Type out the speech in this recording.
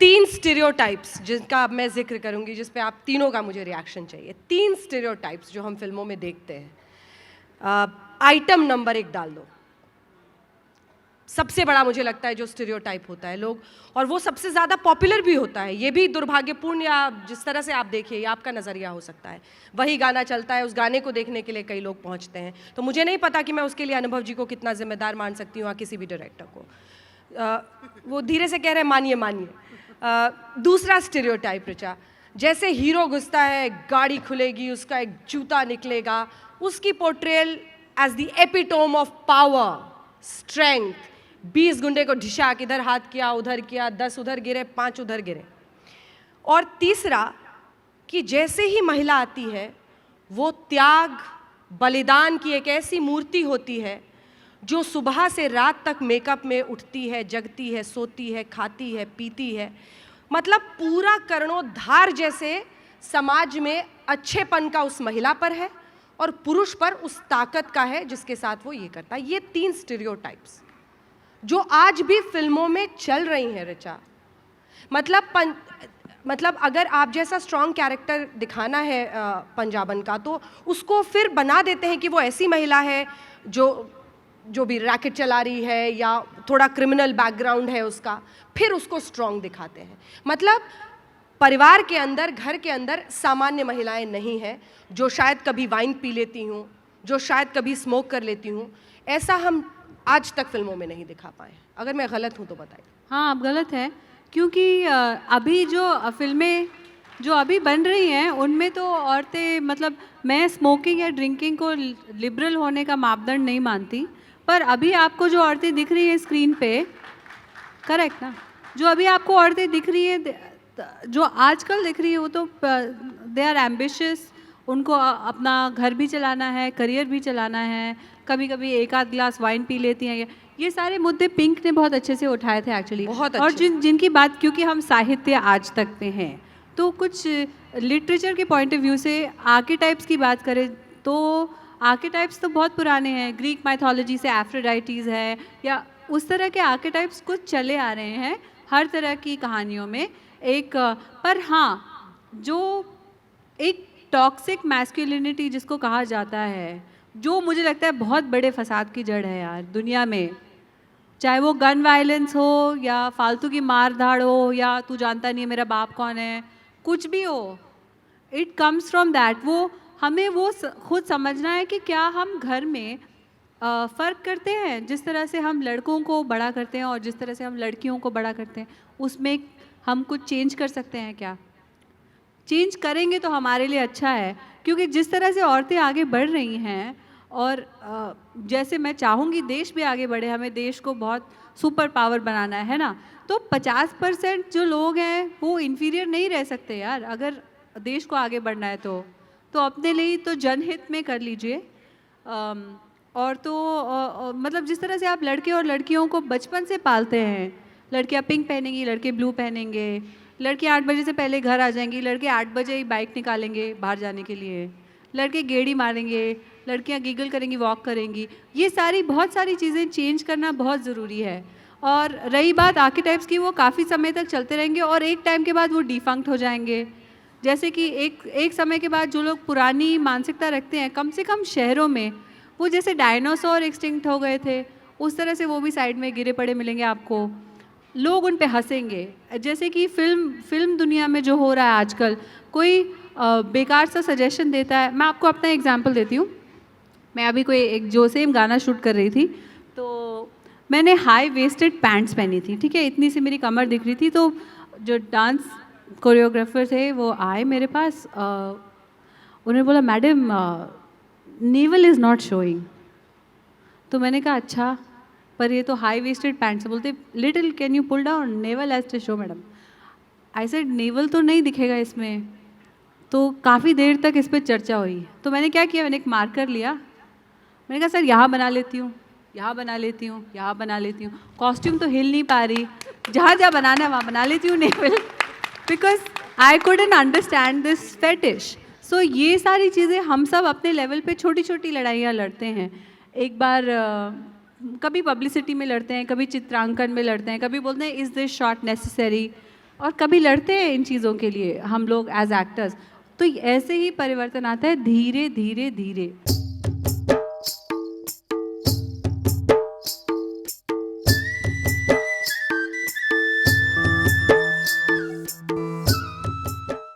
3 stereotypes जिनका अब मैं जिक्र करूंगी, जिस पे आप तीनों का मुझे रिएक्शन चाहिए। 3 स्टीरियोटाइप्स जो हम फिल्मों में देखते हैं। आइटम नंबर 1 डाल दो। सबसे बड़ा मुझे लगता है जो स्टीरियोटाइप होता है लोग, और वो सबसे ज़्यादा पॉपुलर भी होता है। ये भी दुर्भाग्यपूर्ण, या जिस तरह से आप देखिए, ये आपका नज़रिया हो सकता है। वही गाना चलता है, उस गाने को देखने के लिए कई लोग पहुंचते हैं। तो मुझे नहीं पता कि मैं उसके लिए अनुभव जी को कितना जिम्मेदार मान सकती हूँ, या किसी भी डायरेक्टर को। वो धीरे से कह रहे हैं मानिए मानिए। दूसरा स्टीरियोटाइप ऋचा, जैसे हीरो घुसता है, गाड़ी खुलेगी, उसका एक जूता निकलेगा, उसकी portrayal as the epitome of power, strength. 20 गुंडे को ढिशा, इधर हाथ किया, उधर किया, 10 उधर गिरे, 5 उधर गिरे। और तीसरा कि जैसे ही महिला आती है, वो त्याग, बलिदान की एक ऐसी मूर्ति होती है जो सुबह से रात तक मेकअप में उठती है, जगती है, सोती है, खाती है, पीती है। मतलब पूरा कर्णोद्धार जैसे समाज में अच्छेपन का उस महिला पर है, और पुरुष पर उस ताकत का है जिसके साथ वो ये करता है। ये 3 स्टीरियोटाइप्स जो आज भी फिल्मों में चल रही हैं ऋचा। मतलब अगर आप जैसा स्ट्रॉन्ग कैरेक्टर दिखाना है पंजाबन का, तो उसको फिर बना देते हैं कि वो ऐसी महिला है जो भी रैकेट चला रही है, या थोड़ा क्रिमिनल बैकग्राउंड है उसका, फिर उसको स्ट्रॉन्ग दिखाते हैं। मतलब परिवार के अंदर, घर के अंदर सामान्य महिलाएं नहीं हैं, जो शायद कभी वाइन पी लेती हूँ, जो शायद कभी स्मोक कर लेती हूँ। ऐसा हम आज तक फिल्मों में नहीं दिखा पाए। अगर मैं गलत हूँ तो बताइए। हाँ, आप गलत हैं, क्योंकि अभी जो फिल्में जो अभी बन रही हैं उनमें तो औरतें, मतलब मैं स्मोकिंग या ड्रिंकिंग को लिबरल होने का मापदंड नहीं मानती, पर अभी आपको जो औरतें दिख रही हैं स्क्रीन पे, करेक्ट ना, जो अभी आपको औरतें दिख रही हैं, जो आजकल दिख रही है, वो तो दे आर एम्बिशियस। उनको अपना घर भी चलाना है, करियर भी चलाना है, कभी कभी एक आध ग्लास वाइन पी लेती हैं। ये सारे मुद्दे पिंक ने बहुत अच्छे से उठाए थे एक्चुअली। बहुत और अच्छे। जिनकी बात, क्योंकि हम साहित्य आज तक में हैं, तो कुछ लिटरेचर के पॉइंट ऑफ व्यू से आर्केटाइप्स की बात करें तो आर्केटाइप्स तो बहुत पुराने हैं। ग्रीक माइथोलॉजी से एफ्रोडाइटीज़ है, या उस तरह के आर्केटाइप्स कुछ चले आ रहे हैं हर तरह की कहानियों में। पर हाँ, जो एक टॉक्सिक मैस्कुलिनिटी जिसको कहा जाता है, जो मुझे लगता है बहुत बड़े फसाद की जड़ है यार दुनिया में, चाहे वो गन वायलेंस हो, या फालतू की मार धाड़ हो, या तू जानता नहीं है मेरा बाप कौन है, कुछ भी हो, इट कम्स फ्रॉम दैट। वो हमें वो खुद समझना है कि क्या हम घर में फ़र्क करते हैं, जिस तरह से हम लड़कों को बड़ा करते हैं और जिस तरह से हम लड़कियों को बड़ा करते हैं, उसमें हम कुछ चेंज कर सकते हैं क्या? चेंज करेंगे तो हमारे लिए अच्छा है, क्योंकि जिस तरह से औरतें आगे बढ़ रही हैं, और जैसे मैं चाहूँगी देश भी आगे बढ़े, हमें देश को बहुत सुपर पावर बनाना है ना, तो 50% जो लोग हैं वो इन्फीरियर नहीं रह सकते यार। अगर देश को आगे बढ़ना है तो अपने लिए तो जनहित में कर लीजिए। और तो मतलब जिस तरह से आप लड़के और लड़कियों को बचपन से पालते हैं, लड़कियाँ पिंक पहनेंगी, लड़के ब्लू पहनेंगे, लड़के 8 बजे से पहले घर आ जाएंगी, लड़के 8 बजे ही बाइक निकालेंगे बाहर जाने के लिए, लड़के गेड़ी मारेंगे, लड़कियां गिगल करेंगी, वॉक करेंगी। ये सारी बहुत सारी चीज़ें चेंज करना बहुत ज़रूरी है। और रही बात आर्केटाइप्स की, वो काफ़ी समय तक चलते रहेंगे और एक टाइम के बाद वो डिफंक्ट हो जाएंगे। जैसे कि एक समय के बाद जो लोग पुरानी मानसिकता रखते हैं, कम से कम शहरों में, वो जैसे डायनासोर एक्सटिंक्ट हो गए थे, उस तरह से वो भी साइड में गिरे पड़े मिलेंगे आपको। लोग उन पे हंसेंगे। जैसे कि फिल्म दुनिया में जो हो रहा है आजकल, कोई बेकार सा सजेशन देता है। मैं आपको अपना एग्जांपल देती हूँ। मैं अभी कोई एक जोसेम गाना शूट कर रही थी, तो मैंने हाई वेस्टेड पैंट्स पहनी थी, ठीक है, इतनी सी मेरी कमर दिख रही थी। तो जो डांस कोरियोग्राफर थे वो आए मेरे पास, उन्होंने बोला madam naval is not showing. तो मैंने कहा अच्छा, पर ये तो हाई वेस्टेड पैंट्स है। बोलते little can you pull down, navel has to show madam. I said navel तो नहीं दिखेगा इसमें। तो काफ़ी देर तक इस पर चर्चा हुई। तो मैंने क्या किया, मैंने एक मार्कर लिया, मैंने कहा सर यहाँ बना लेती हूँ, यहाँ बना लेती हूँ, यहाँ बना लेती हूँ। कॉस्ट्यूम तो हिल नहीं पा रही, जहाँ जहाँ बनाना है वहाँ बना लेती हूँ नेवल, because I couldn't understand this fetish. So ये सारी चीज़ें हम सब अपने लेवल पे छोटी छोटी लड़ाइयाँ लड़ते हैं। एक बार कभी पब्लिसिटी में लड़ते हैं, कभी चित्रांकन में लड़ते हैं, कभी बोलते हैं इज़ दिस शॉट नेसेसरी। और कभी लड़ते हैं इन चीज़ों के लिए हम लोग एज एक्टर्स, तो ऐसे ही परिवर्तन आता है धीरे धीरे धीरे।